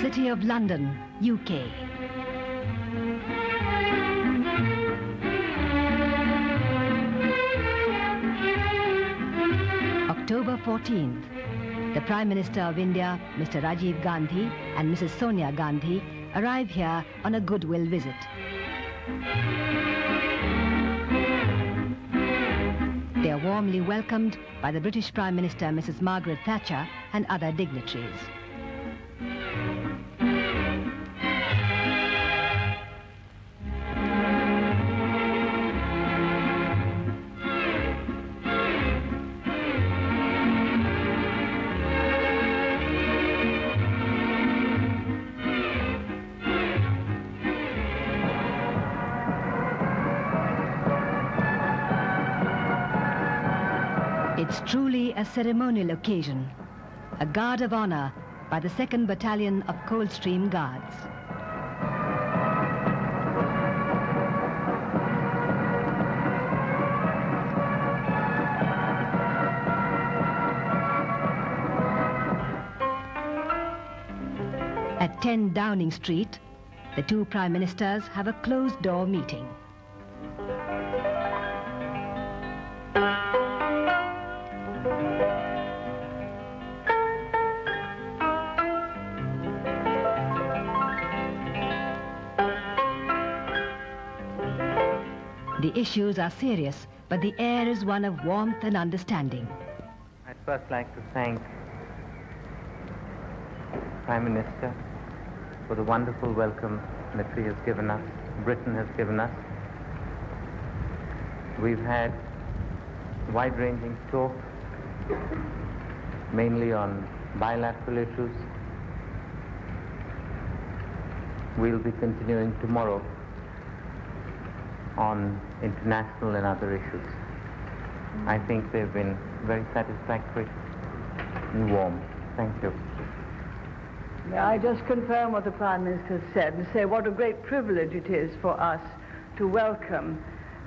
City of London, UK. October 14th. The Prime Minister of India, Mr. Rajiv Gandhi, and Mrs. Sonia Gandhi arrive here on a goodwill visit. They are warmly welcomed by the British Prime Minister, Mrs. Margaret Thatcher, and other dignitaries. It's truly a ceremonial occasion, a guard of honor by the 2nd Battalion of Coldstream Guards. At 10 Downing Street, the two Prime Ministers have a closed-door meeting. The issues are serious, but the air is one of warmth and understanding. I'd first like to thank the Prime Minister for the wonderful welcome that she has given us, Britain has given us. We've had wide-ranging talk, mainly on bilateral issues. We'll be continuing tomorrow on international and other issues. I think they've been very satisfactory and warm. Thank you. May I just confirm what the Prime Minister said and say what a great privilege it is for us to welcome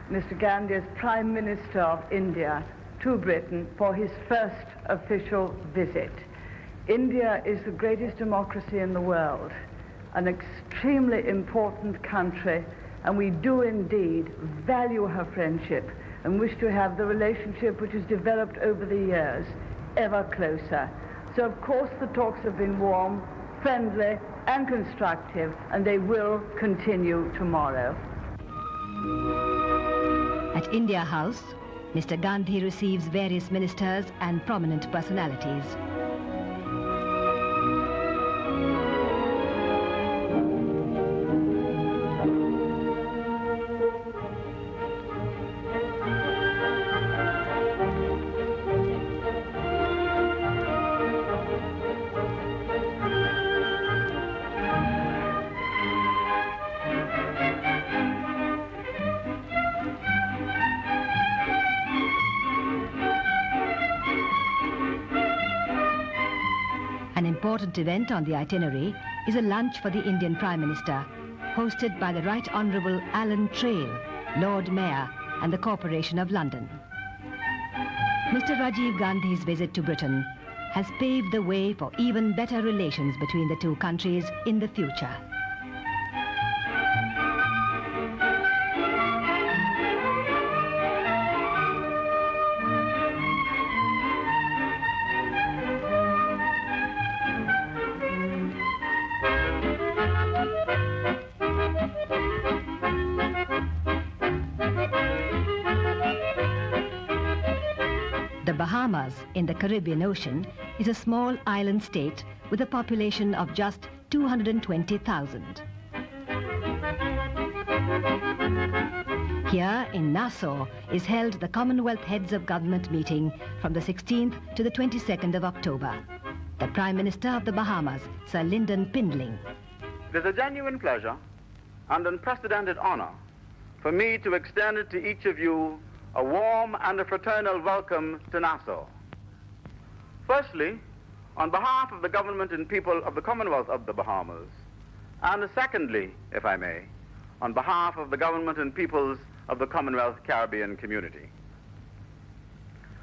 Mr. Gandhi as Prime Minister of India to Britain for his first official visit. India is the greatest democracy in the world, an extremely important country, and we do indeed value her friendship and wish to have the relationship which has developed over the years ever closer. So of course the talks have been warm, friendly and constructive, and they will continue tomorrow. At India House, Mr. Gandhi receives various ministers and prominent personalities. An important event on the itinerary is a lunch for the Indian Prime Minister, hosted by the Right Honourable Alan Trail, Lord Mayor, and the Corporation of London. Mr. Rajiv Gandhi's visit to Britain has paved the way for even better relations between the two countries in the future. The Bahamas in the Caribbean Ocean is a small island state with a population of just 220,000. Here in Nassau is held the Commonwealth Heads of Government meeting from the 16th to the 22nd of October. The Prime Minister of the Bahamas, Sir Lyndon Pindling. It is a genuine pleasure and unprecedented honor for me to extend to each of you a warm and a fraternal welcome to Nassau. Firstly, on behalf of the government and people of the Commonwealth of the Bahamas, and secondly, if I may, on behalf of the government and peoples of the Commonwealth Caribbean community.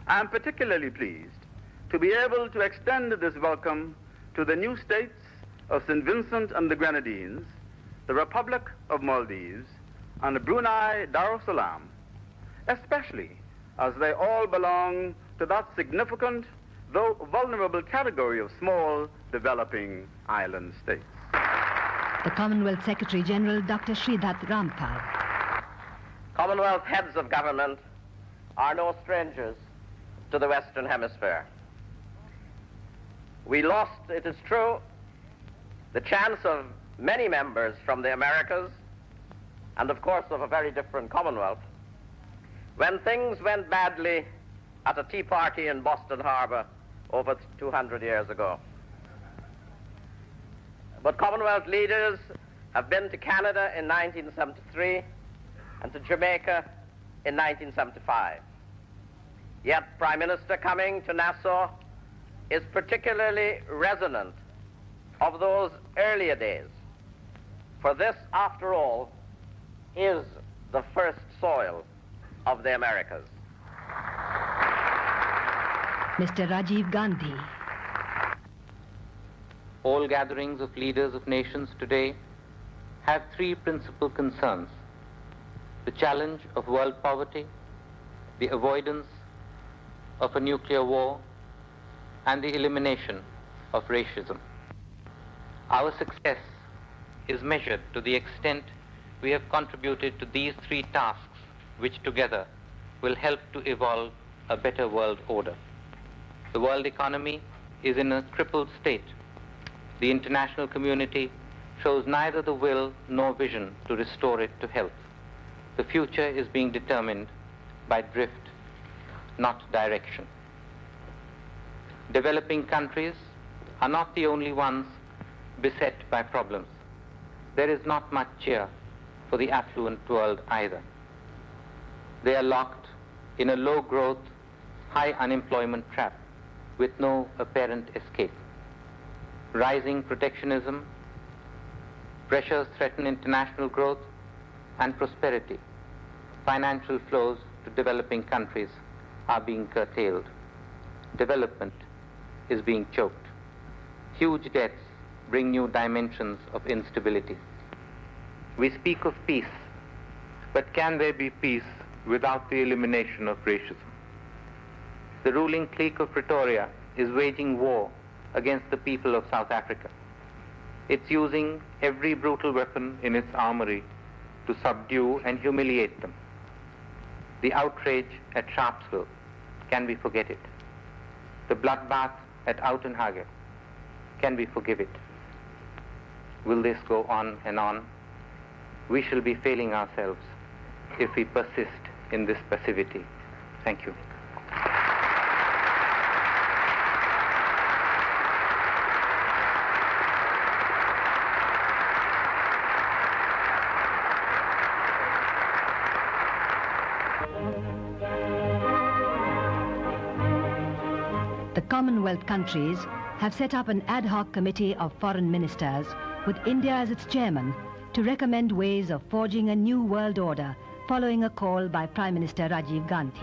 I am particularly pleased to be able to extend this welcome to the new states of St. Vincent and the Grenadines, the Republic of Maldives, and Brunei Darussalam, especially as they all belong to that significant, though vulnerable category of small, developing island states. The Commonwealth Secretary General, Dr. Sridhar Rampal. Commonwealth heads of government are no strangers to the Western Hemisphere. We lost, it is true, the chance of many members from the Americas, and of course of a very different Commonwealth, when things went badly at a tea party in Boston Harbor over 200 years ago. But Commonwealth leaders have been to Canada in 1973 and to Jamaica in 1975. Yet Prime Minister coming to Nassau is particularly resonant of those earlier days. For this, after all, is the first soil of the Americas. Mr. Rajiv Gandhi. All gatherings of leaders of nations today have three principal concerns: the challenge of world poverty, the avoidance of a nuclear war, and the elimination of racism. Our success is measured to the extent we have contributed to these three tasks, which together will help to evolve a better world order. The world economy is in a crippled state. The international community shows neither the will nor vision to restore it to health. The future is being determined by drift, not direction. Developing countries are not the only ones beset by problems. There is not much cheer for the affluent world either. They are locked in a low-growth, high unemployment trap with no apparent escape. Rising protectionism, pressures threaten international growth and prosperity. Financial flows to developing countries are being curtailed. Development is being choked. Huge debts bring new dimensions of instability. We speak of peace, but can there be peace without the elimination of racism? The ruling clique of Pretoria is waging war against the people of South Africa. It's using every brutal weapon in its armory to subdue and humiliate them. The outrage at Sharpsville, can we forget it? The bloodbath at Uitenhage, can we forgive it? Will this go on and on? We shall be failing ourselves if we persist in this passivity. Thank you. The Commonwealth countries have set up an ad hoc committee of foreign ministers with India as its chairman to recommend ways of forging a new world order following a call by Prime Minister Rajiv Gandhi.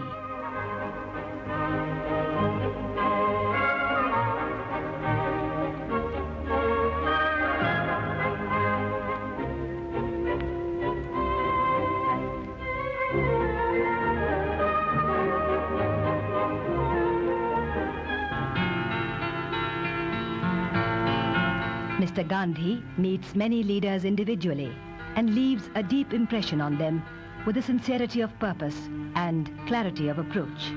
Mr. Gandhi meets many leaders individually and leaves a deep impression on them with a sincerity of purpose and clarity of approach.